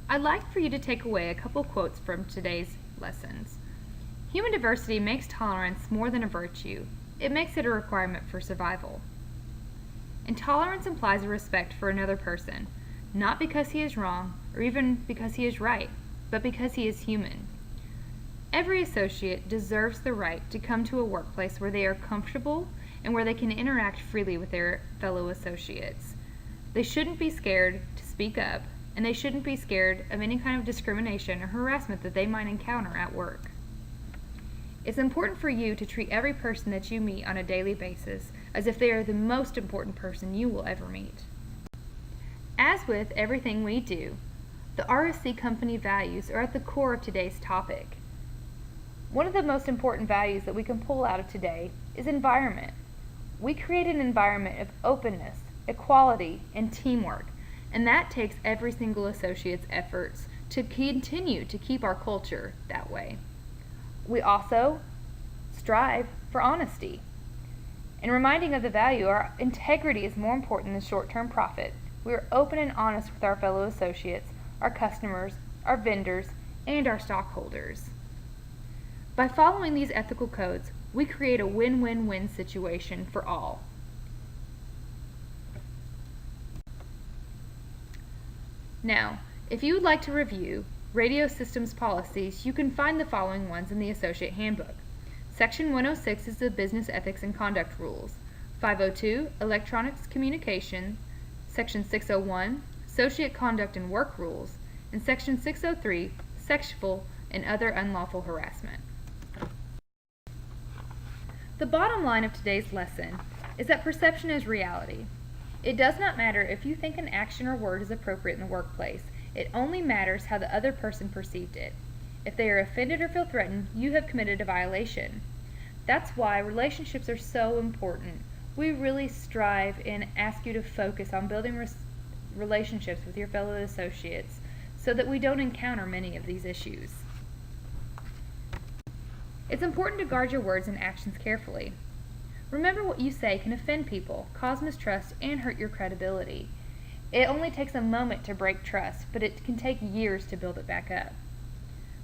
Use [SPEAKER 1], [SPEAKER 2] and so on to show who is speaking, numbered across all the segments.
[SPEAKER 1] I'd like for you to take away a couple quotes from today's lessons. Human diversity makes tolerance more than a virtue. It makes it a requirement for survival. And tolerance implies a respect for another person, not because he is wrong or even because he is right, but because he is human. Every associate deserves the right to come to a workplace where they are comfortable and where they can interact freely with their fellow associates. They shouldn't be scared to speak up, and they shouldn't be scared of any kind of discrimination or harassment that they might encounter at work. It's important for you to treat every person that you meet on a daily basis as if they are the most important person you will ever meet. As with everything we do, the RSC company values are at the core of today's topic. One of the most important values that we can pull out of today is environment. We create an environment of openness, equality, and teamwork, and that takes every single associate's efforts to continue to keep our culture that way. We also strive for honesty. In reminding of the value, our integrity is more important than short-term profit. We are open and honest with our fellow associates, our customers, our vendors, and our stockholders. By following these ethical codes, we create a win-win-win situation for all. Now, if you would like to review radio systems policies, you can find the following ones in the Associate Handbook. Section 106 is the Business Ethics and Conduct Rules. 502, Electronics Communication. Section 601, Associate Conduct and Work Rules. And Section 603, Sexual and Other Unlawful Harassment. The bottom line of today's lesson is that perception is reality. It does not matter if you think an action or word is appropriate in the workplace. It only matters how the other person perceived it. If they are offended or feel threatened, you have committed a violation. That's why relationships are so important. We really strive and ask you to focus on building relationships with your fellow associates so that we don't encounter many of these issues. It's important to guard your words and actions carefully. Remember, what you say can offend people, cause mistrust, and hurt your credibility. It only takes a moment to break trust, but it can take years to build it back up.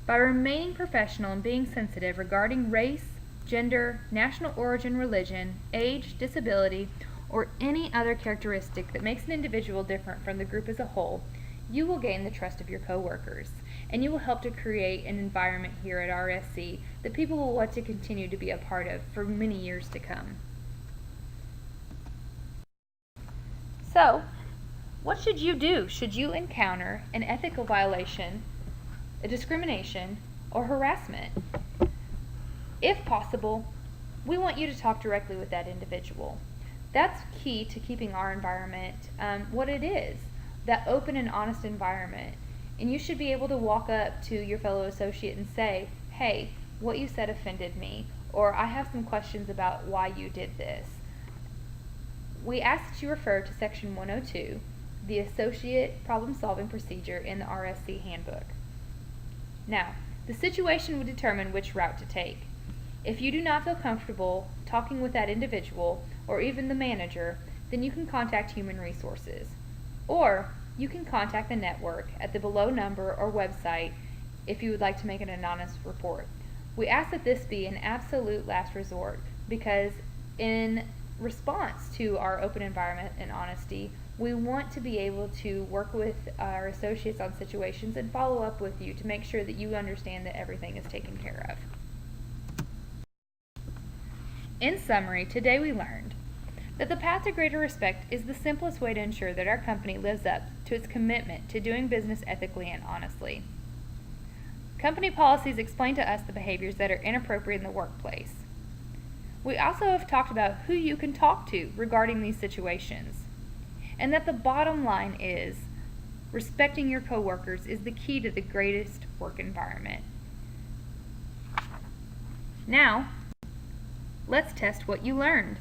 [SPEAKER 1] By remaining professional and being sensitive regarding race, gender, national origin, religion, age, disability, or any other characteristic that makes an individual different from the group as a whole, you will gain the trust of your coworkers, and you will help to create an environment here at RSC that people will want to continue to be a part of for many years to come. So, what should you do should you encounter an ethical violation, a discrimination, or harassment? If possible, we want you to talk directly with that individual. That's key to keeping our environment what it is, that open and honest environment. And you should be able to walk up to your fellow associate and say, hey, what you said offended me, or I have some questions about why you did this. We ask that you refer to Section 102, the Associate Problem-Solving Procedure in the RSC Handbook. Now, the situation will determine which route to take. If you do not feel comfortable talking with that individual, or even the manager, then you can contact Human Resources. Or you can contact the network at the below number or website if you would like to make an anonymous report. We ask that this be an absolute last resort because in response to our open environment and honesty, we want to be able to work with our associates on situations and follow up with you to make sure that you understand that everything is taken care of. In summary, today we learned that the path to greater respect is the simplest way to ensure that our company lives up to its commitment to doing business ethically and honestly. Company policies explain to us the behaviors that are inappropriate in the workplace. We also have talked about who you can talk to regarding these situations, and that the bottom line is respecting your coworkers is the key to the greatest work environment. Now, let's test what you learned.